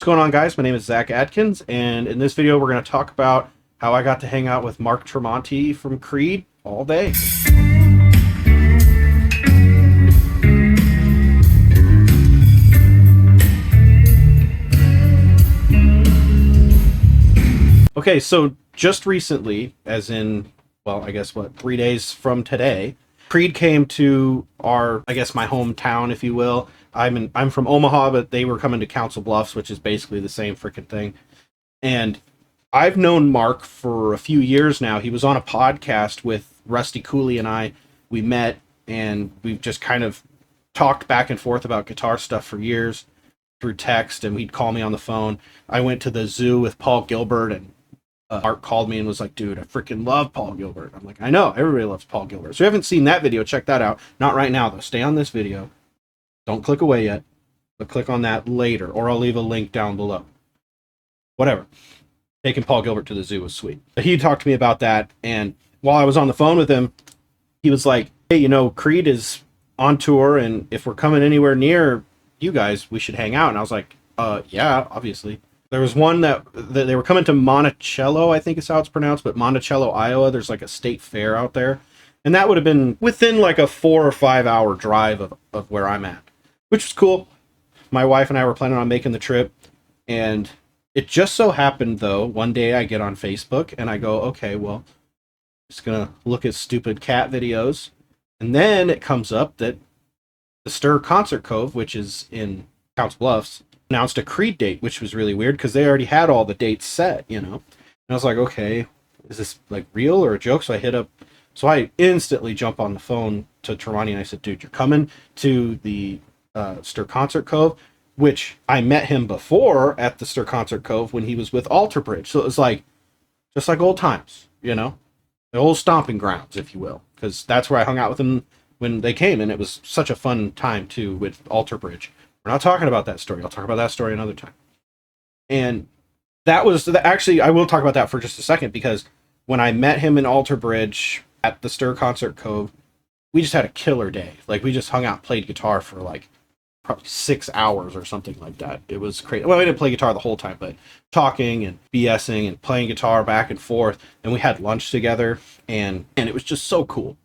going on, guys? My name is Zach Adkins, and in this video we're going to talk about how I got to hang out with Mark Tremonti from Creed all day. Okay, so just recently, as in, well, I guess 3 days from today, Creed came to our, my hometown, if you will. I'm from Omaha, but they were coming to Council Bluffs, which is basically the same freaking thing. And I've known Mark for a few years now. He was on a podcast with Rusty Cooley and I. We met, and we've just kind of talked back and forth about guitar stuff for years through text, and he'd call me on the phone. I went to the zoo with Paul Gilbert, and Mark called me and was like, dude, I freaking love Paul Gilbert. I'm like, I know, everybody loves Paul Gilbert. So if you haven't seen that video, check that out. Not right now, though. Stay on this video. Don't click away yet, but click on that later, or I'll leave a link down below. Whatever. Taking Paul Gilbert to the zoo was sweet. But he talked to me about that, and while I was on the phone with him, he was like, hey, you know, Creed is on tour, and if we're coming anywhere near you guys, we should hang out. And I was like, yeah, obviously. There was one that they were coming to Monticello, I think is how it's pronounced, but Monticello, Iowa. There's like a state fair out there. And that would have been within like a 4 or 5 hour drive of where I'm at, which was cool. My wife and I were planning on making the trip. And it just so happened, though, one day I get on Facebook and I go, okay, well, just going to look at stupid cat videos. And then it comes up that the Stir Concert Cove, which is in Council Bluffs, announced a Creed date, which was really weird because they already had all the dates set, you know. And I was like, okay, is this like real or a joke? So I instantly jump on the phone to Tremonti and I said, dude, you're coming to the Stir Concert Cove, which I met him before at the Stir Concert Cove when he was with Alter Bridge. So it was like, just like old times, you know, the old stomping grounds, if you will, because that's where I hung out with him when they came. And it was such a fun time too with Alter Bridge. We're not talking about that story. I'll talk about that story another time. And that was actually, I will talk about that for just a second, because when I met him in Alter Bridge at the Stir Concert Cove, we just had a killer day. Like, we just hung out, played guitar for like probably 6 hours or something like that. It was crazy. Well, we didn't play guitar the whole time, but talking and BSing and playing guitar back and forth. And we had lunch together, and it was just so cool.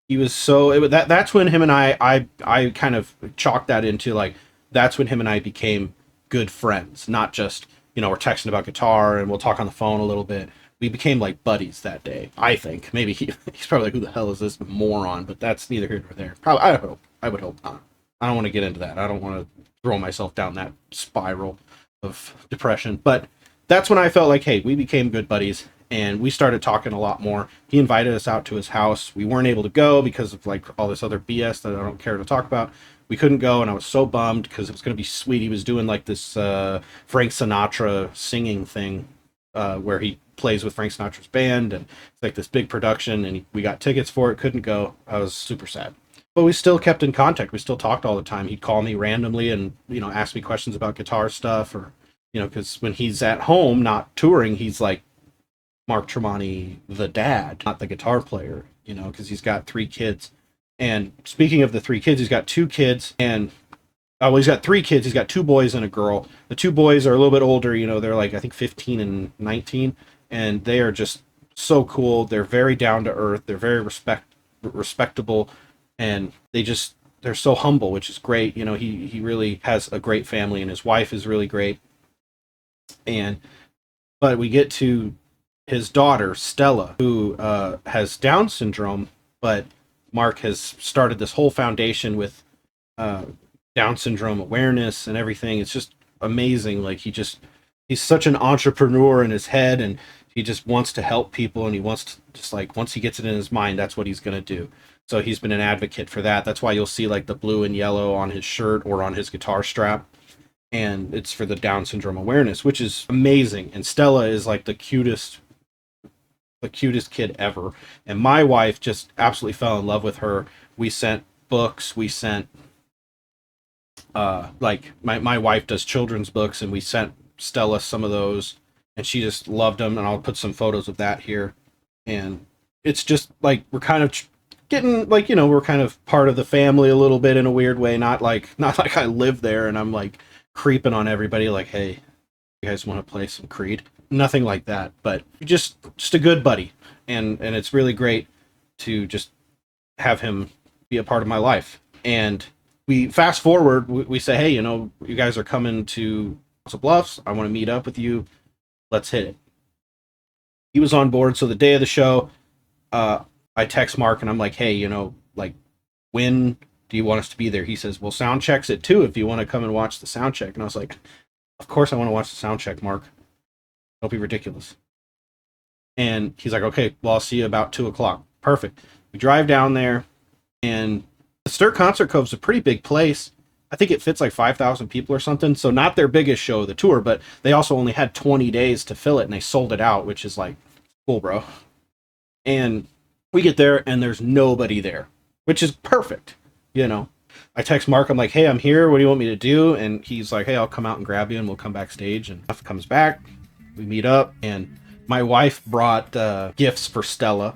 He was so, that's when him and I kind of chalked that into like, that's when him and I became good friends. Not just, you know, we're texting about guitar and we'll talk on the phone a little bit. We became like buddies that day, I think. Maybe he's probably like, who the hell is this moron? But that's neither here nor there. Probably, I would hope not. I don't want to get into that. I don't want to throw myself down that spiral of depression. But that's when I felt like, hey, we became good buddies. And we started talking a lot more. He invited us out to his house. We weren't able to go because of like all this other BS that I don't care to talk about. We couldn't go, and I was so bummed because it was going to be sweet. He was doing like this Frank Sinatra singing thing where he plays with Frank Sinatra's band, and it's like this big production, and we got tickets for it, couldn't go. I was super sad. But we still kept in contact. We still talked all the time. He'd call me randomly and, you know, ask me questions about guitar stuff, or, you know, because when he's at home, not touring, he's like Mark Tremonti, the dad, not the guitar player, you know, because he's got 3 kids. And speaking of the 3 kids, he's got 2 kids, and he's got 3 kids. He's got 2 boys and a girl. The 2 boys are a little bit older, you know, they're like, I think 15 and 19, and they are just so cool. They're very down to earth. They're very respectable, and they're so humble, which is great. You know, he really has a great family, and his wife is really great. But we get to his daughter, Stella, who has Down syndrome, but Mark has started this whole foundation with Down syndrome awareness and everything. It's just amazing. Like, he's such an entrepreneur in his head, and he just wants to help people, and he wants to just, like, once he gets it in his mind, that's what he's going to do. So he's been an advocate for that. That's why you'll see like the blue and yellow on his shirt or on his guitar strap. And it's for the Down syndrome awareness, which is amazing. And Stella is like the cutest kid ever. And my wife just absolutely fell in love with her. We sent books. We sent, like, my wife does children's books, and we sent Stella some of those, and she just loved them. And I'll put some photos of that here. And it's just like, we're kind of getting, like, you know, we're kind of part of the family a little bit in a weird way. Not like I live there and I'm like creeping on everybody like, hey, you guys want to play some Creed? Nothing like that, but just a good buddy. And it's really great to just have him be a part of my life. And we fast forward, we say, hey, you guys are coming to Council Bluffs. I want to meet up with you. Let's hit it. He was on board. So the day of the show, I text Mark and I'm like, hey, like, when do you want us to be there? He says, well, sound check's at 2 if you want to come and watch the sound check. And I was like, of course I want to watch the sound check, Mark. Don't be ridiculous. And he's like, okay, well, I'll see you about 2:00. Perfect. We drive down there, and the Stir Concert Cove's a pretty big place. I think it fits like 5,000 people or something. So not their biggest show of the tour, but they also only had 20 days to fill it, and they sold it out, which is like, cool, bro. And we get there, and there's nobody there, which is perfect, I text Mark, I'm like, hey, I'm here. What do you want me to do? And he's like, hey, I'll come out and grab you, and we'll come backstage. And Jeff comes back. We meet up, and my wife brought gifts for Stella.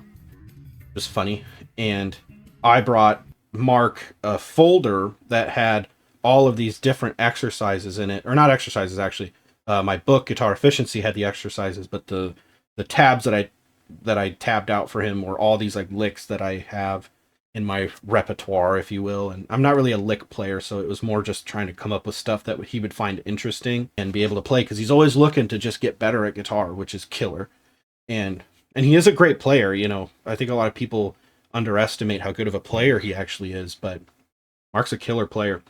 It was funny. And I brought Mark a folder that had all of these different exercises in it. Or not exercises, actually. My book, Guitar Efficiency, had the exercises, but the tabs that I tabbed out for him were all these like licks that I have in my repertoire, if you will. And I'm not really a lick player, so it was more just trying to come up with stuff that he would find interesting and be able to play, because he's always looking to just get better at guitar, which is killer. And he is a great player. I think a lot of people underestimate how good of a player he actually is, but Mark's a killer player.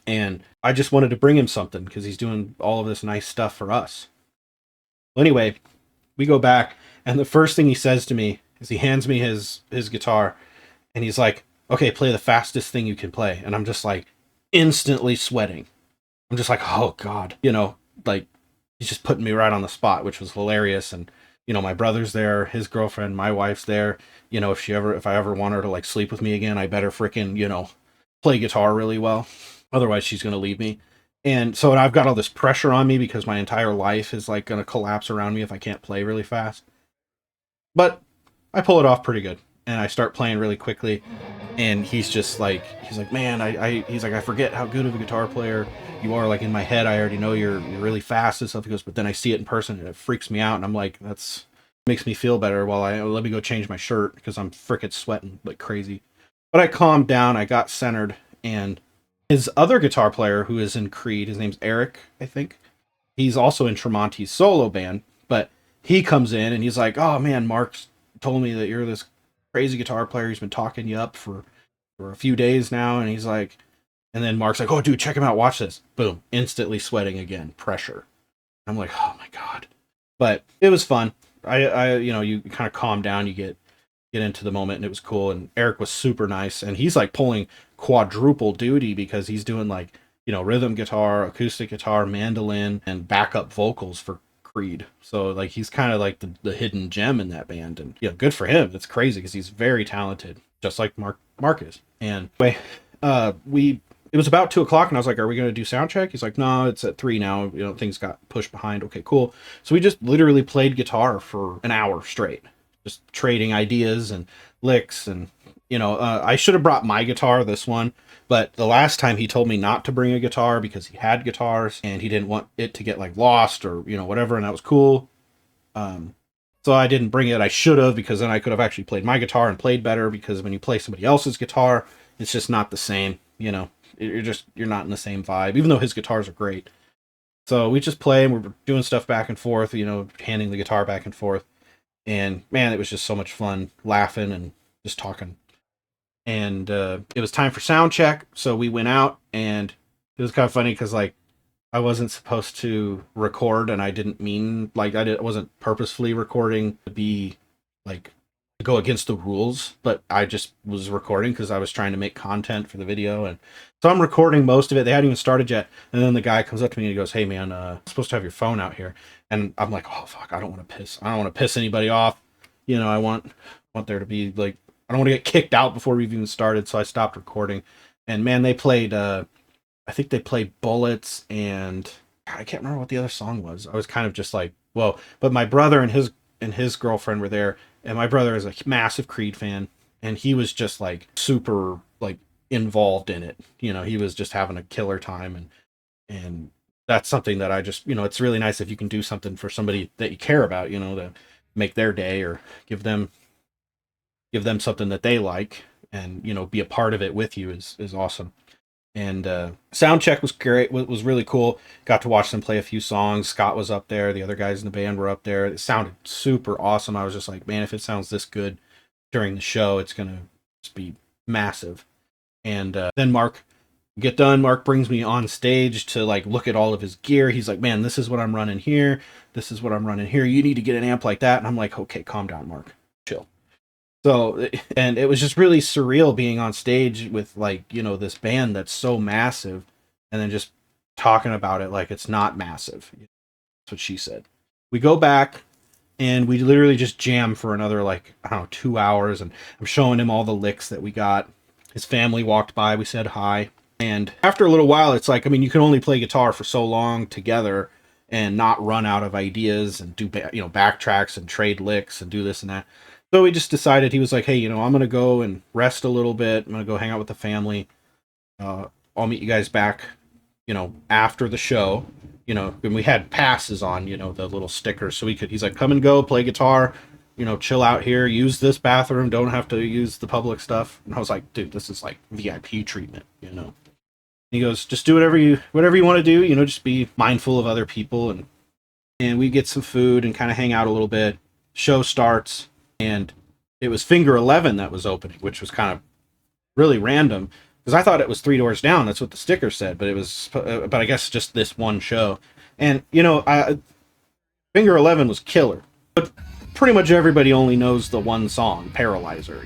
And I just wanted to bring him something because he's doing all of this nice stuff for us. Well, anyway, we go back, and the first thing he says to me is he hands me his guitar, and he's like, okay, play the fastest thing you can play. And I'm just like instantly sweating. I'm just like, oh God, like he's just putting me right on the spot, which was hilarious. And, my brother's there, his girlfriend, my wife's there. If I ever want her to like sleep with me again, I better freaking, play guitar really well. Otherwise she's going to leave me. And so I've got all this pressure on me because my entire life is like going to collapse around me if I can't play really fast. But I pull it off pretty good. And I start playing really quickly, and he's like, man, he's like, I forget how good of a guitar player you are. Like in my head, I already know you're really fast and stuff. He goes, but then I see it in person, and it freaks me out. And I'm like, that's makes me feel better. Let me go change my shirt because I'm frickin' sweating like crazy. But I calmed down, I got centered, and his other guitar player who is in Creed, his name's Eric, I think. He's also in Tremonti's solo band, but he comes in and he's like, oh man, Mark's told me that you're this crazy guitar player. He's been talking you up for a few days now. And he's like, and then Mark's like, oh dude, check him out. Watch this. Boom. Instantly sweating again. Pressure. I'm like, oh my God. But it was fun. You kind of calm down, you get into the moment, and it was cool. And Eric was super nice. And he's like pulling quadruple duty because he's doing like, rhythm guitar, acoustic guitar, mandolin, and backup vocals for Creed. So like he's kind of like the hidden gem in that band, and good for him. It's crazy because he's very talented, just like Mark is. And anyway, it was about 2:00, and I was like, are we going to do sound check? He's like, no, it's at 3 now. Things got pushed behind. Okay, cool. So we just literally played guitar for an hour straight, just trading ideas and licks. And I should have brought my guitar, this one, but the last time he told me not to bring a guitar because he had guitars and he didn't want it to get like lost or whatever, and that was cool. So I didn't bring it. I should have, because then I could have actually played my guitar and played better, because when you play somebody else's guitar, it's just not the same. You're not in the same vibe, even though his guitars are great. So we just play, and we're doing stuff back and forth, handing the guitar back and forth. And man, it was just so much fun laughing and just talking. And it was time for sound check, so we went out, and it was kind of funny because like I wasn't supposed to record, and I didn't mean like I wasn't purposefully recording to be like to go against the rules, but I just was recording because I was trying to make content for the video. And so I'm recording most of it. They hadn't even started yet, and then the guy comes up to me and he goes, hey man, I'm supposed to have your phone out here. And I'm like, oh fuck, I don't want to piss anybody off. I want there to be like, I don't want to get kicked out before we've even started. So I stopped recording, and man, they played I think they played Bullets, and I can't remember what the other song was. I was kind of just like, whoa. But my brother and his girlfriend were there, and my brother is a massive Creed fan, and he was just like super like involved in it. He was just having a killer time. And that's something that I just, it's really nice if you can do something for somebody that you care about, to make their day, or give them something that they like, and be a part of it with you is awesome. And sound check was great, was really cool. Got to watch them play a few songs. Scott was up there, the other guys in the band were up there. It sounded super awesome. I was just like, man, if it sounds this good during the show, it's gonna just be massive. And then Mark get done. Mark brings me on stage to like look at all of his gear. He's like, man, this is what I'm running here. This is what I'm running here. You need to get an amp like that. And I'm like, okay, calm down, Mark. Chill. So, and it was just really surreal being on stage with like, this band that's so massive, and then just talking about it like it's not massive. That's what she said. We go back and we literally just jam for another, like, I don't know, 2 hours. And I'm showing him all the licks that we got. His family walked by. We said hi. And after a little while, it's like, I mean, you can only play guitar for so long together and not run out of ideas and do, backtracks and trade licks and do this and that. So we just decided, he was like, hey, I'm going to go and rest a little bit. I'm going to go hang out with the family. I'll meet you guys back, after the show, and we had passes on, the little stickers. So he's like, come and go, play guitar, chill out here, use this bathroom, don't have to use the public stuff. And I was like, dude, this is like VIP treatment, He goes, just do whatever you want to do, just be mindful of other people. And we get some food and kind of hang out a little bit. Show starts. And it was Finger 11 that was opening, which was kind of really random, because I thought it was 3 Doors Down. That's what the sticker said, but it was, but I guess just this one show. And Finger 11 was killer, but pretty much everybody only knows the one song, Paralyzer,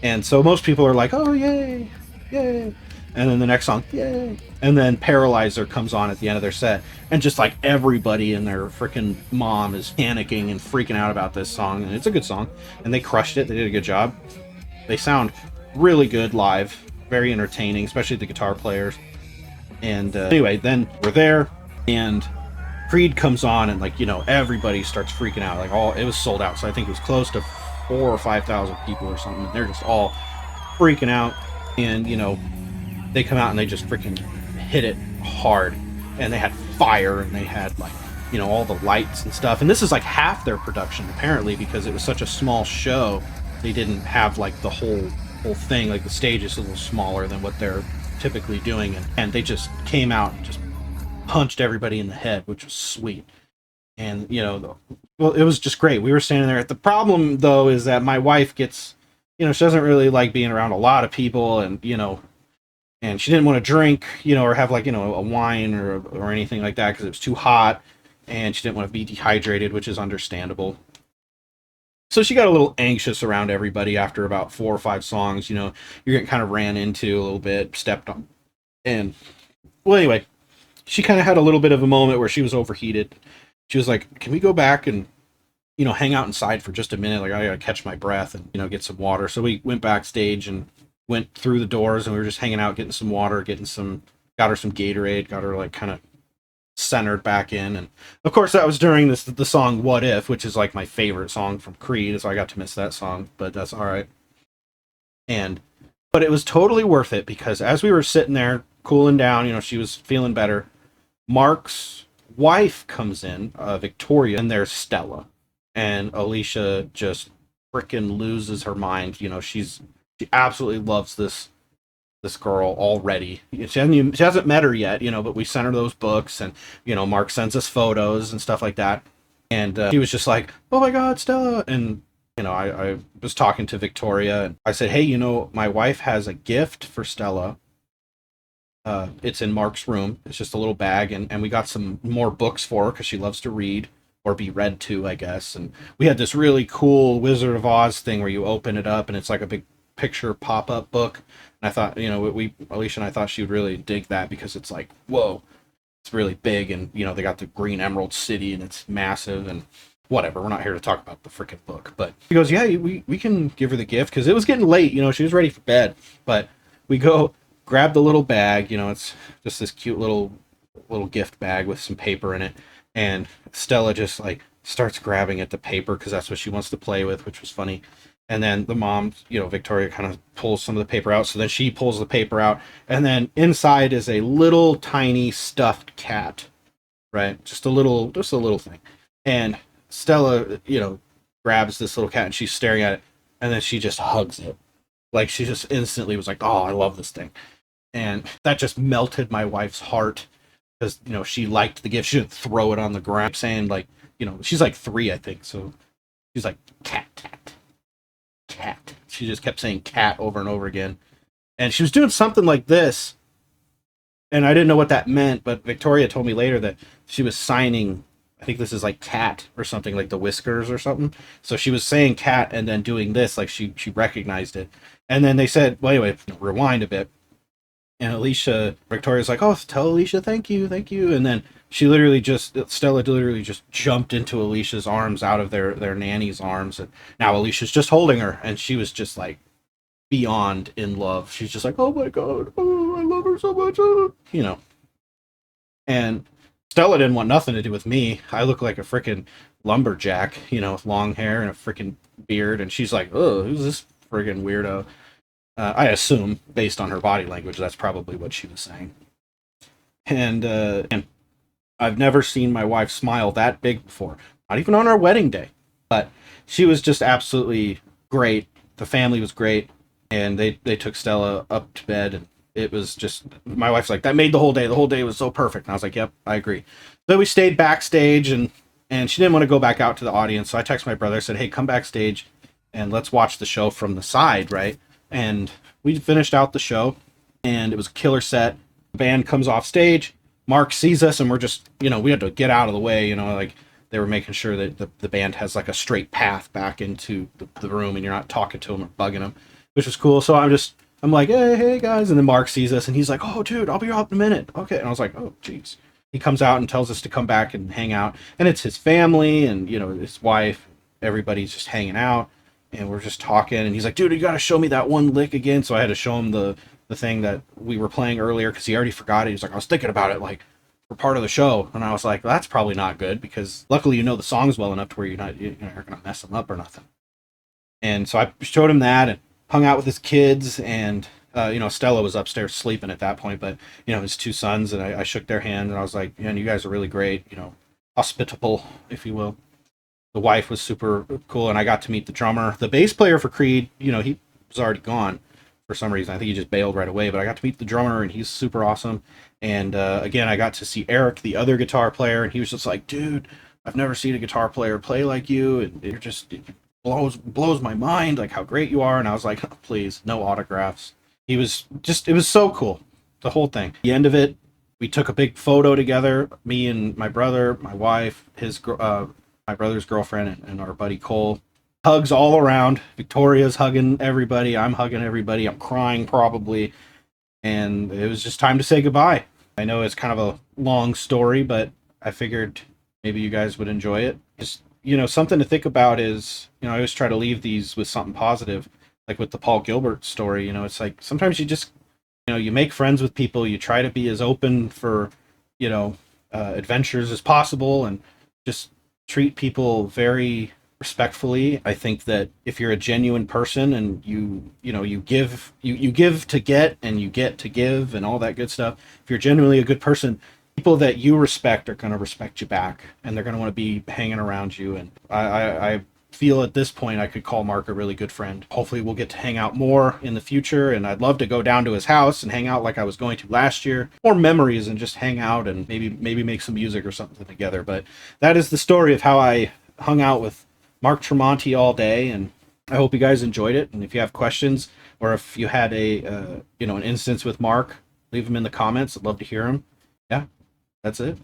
and so most people are like, oh yay, yay. And then the next song, yay. And then Paralyzer comes on at the end of their set. And just like everybody and their freaking mom is panicking and freaking out about this song. And it's a good song. And they crushed it. They did a good job. They sound really good live. Very entertaining, especially the guitar players. And anyway, then we're there. And Creed comes on and like, everybody starts freaking out. Like it was sold out. So I think it was close to 4,000 or 5,000 people or something. And they're just all freaking out. And, they come out and they just freaking hit it hard, and they had fire, and they had like, all the lights and stuff. And this is like half their production apparently, because it was such a small show. They didn't have like the whole thing. Like the stage is a little smaller than what they're typically doing, and they just came out and just punched everybody in the head, which was sweet. And well, it was just great. We were standing there. The problem though is that my wife gets, she doesn't really like being around a lot of people, and she didn't want to drink, or have like, a wine or anything like that, because it was too hot, and she didn't want to be dehydrated, which is understandable. So she got a little anxious around everybody after about 4 or 5 songs. You're getting kind of ran into a little bit, stepped on. And, well, anyway, she kind of had a little bit of a moment where she was overheated. She was like, can we go back and, hang out inside for just a minute? Like, I gotta catch my breath and, get some water. So we went backstage and went through the doors, and we were just hanging out, getting some water, got her some Gatorade, got her like kind of centered back in. And of course that was during the song What If, which is like my favorite song from Creed, so I got to miss that song, but that's all right. But it was totally worth it, because as we were sitting there cooling down, she was feeling better, Mark's wife comes in, Victoria, and there's Stella, and Alicia just freaking loses her mind. She absolutely loves this girl already. She hasn't met her yet, but we sent her those books, and Mark sends us photos and stuff like that. And she was just like, oh my God, Stella. And I was talking to Victoria, and I said, hey, my wife has a gift for Stella. It's in Mark's room. It's just a little bag, and we got some more books for her because she loves to read, or be read to, I guess. And we had this really cool Wizard of Oz thing where you open it up and it's like a big picture pop-up book. And I thought, Alicia and I thought she would really dig that, because it's like, whoa, it's really big, and they got the green emerald city, and it's massive, and whatever. We're not here to talk about the freaking book. But he goes, yeah, we can give her the gift, because it was getting late, she was ready for bed. But we go grab the little bag, it's just this cute little gift bag with some paper in it, and Stella just like starts grabbing at the paper because that's what she wants to play with, which was funny. And then the mom, Victoria kind of pulls some of the paper out. So then she pulls the paper out. And then inside is a little tiny stuffed cat, right? Just a little thing. And Stella, grabs this little cat and she's staring at it. And then she just hugs it. Like she just instantly was like, oh, I love this thing. And that just melted my wife's heart because, she liked the gift. She didn't throw it on the ground saying like, she's like 3, I think. So she's like, cat, cat, cat. She just kept saying cat over and over again. And she was doing something like this. And I didn't know what that meant, but Victoria told me later that she was signing, I think this is like cat or something, like the whiskers or something. So she was saying cat and then doing this, like she recognized it. And then they said, well, anyway, rewind a bit. And Victoria's like, oh, tell Alicia, thank you. And then Stella literally just jumped into Alicia's arms out of their nanny's arms. And now Alicia's just holding her. And she was just like beyond in love. She's just like, oh my God, oh, I love her so much. And Stella didn't want nothing to do with me. I look like a freaking lumberjack, with long hair and a freaking beard. And she's like, oh, who's this freaking weirdo? I assume, based on her body language, that's probably what she was saying. And I've never seen my wife smile that big before. Not even on our wedding day. But she was just absolutely great. The family was great. And they took Stella up to bed. And it was just, my wife's like, that made the whole day. The whole day was so perfect. And I was like, yep, I agree. So we stayed backstage, and she didn't want to go back out to the audience. So I texted my brother, said, hey, come backstage and let's watch the show from the side, right? And we finished out the show, and it was a killer set. The band comes off stage. Mark sees us, and we're just, we had to get out of the way, like they were making sure that the band has like a straight path back into the room, and you're not talking to them or bugging them, which was cool. So I'm like, hey guys. And then Mark sees us, and he's like, oh, dude, I'll be out in a minute. Okay. And I was like, oh, geez. He comes out and tells us to come back and hang out. And it's his family and, his wife. Everybody's just hanging out. And we're just talking, and he's like, dude, you got to show me that one lick again. So I had to show him the thing that we were playing earlier because he already forgot it. He's like, I was thinking about it like for part of the show. And I was like, well, that's probably not good because luckily the songs well enough to where you're not going to mess them up or nothing. And so I showed him that and hung out with his kids. And, Stella was upstairs sleeping at that point, but, his 2 sons, and I shook their hand, and I was like, man, you guys are really great, hospitable, if you will. The wife was super cool, and I got to meet the drummer. The bass player for Creed, he was already gone for some reason. I think he just bailed right away, but I got to meet the drummer, and he's super awesome. And again, I got to see Eric, the other guitar player, and he was just like, dude, I've never seen a guitar player play like you, and it blows my mind, like how great you are. And I was like, oh, please, no autographs. It was so cool, the whole thing. At the end of it, we took a big photo together, me and my brother, my wife, my brother's girlfriend, and our buddy Cole. Hugs all around. Victoria's hugging everybody. I'm hugging everybody. I'm crying probably. And it was just time to say goodbye. I know it's kind of a long story, but I figured maybe you guys would enjoy it. Just, something to think about is, I always try to leave these with something positive, like with the Paul Gilbert story. It's like sometimes you just, you make friends with people. You try to be as open for, adventures as possible, and just treat people very respectfully. I think that if you're a genuine person and you give to get and you get to give and all that good stuff, if you're genuinely a good person, people that you respect are going to respect you back, and they're going to want to be hanging around you. And I feel at this point I could call Mark a really good friend. Hopefully we'll get to hang out more in the future, and I'd love to go down to his house and hang out like I was going to last year. More memories and just hang out and maybe make some music or something together. But that is the story of how I hung out with Mark Tremonti all day, and I hope you guys enjoyed it. And if you have questions, or if you had an instance with Mark, leave them in the comments. I'd love to hear them. Yeah, that's it.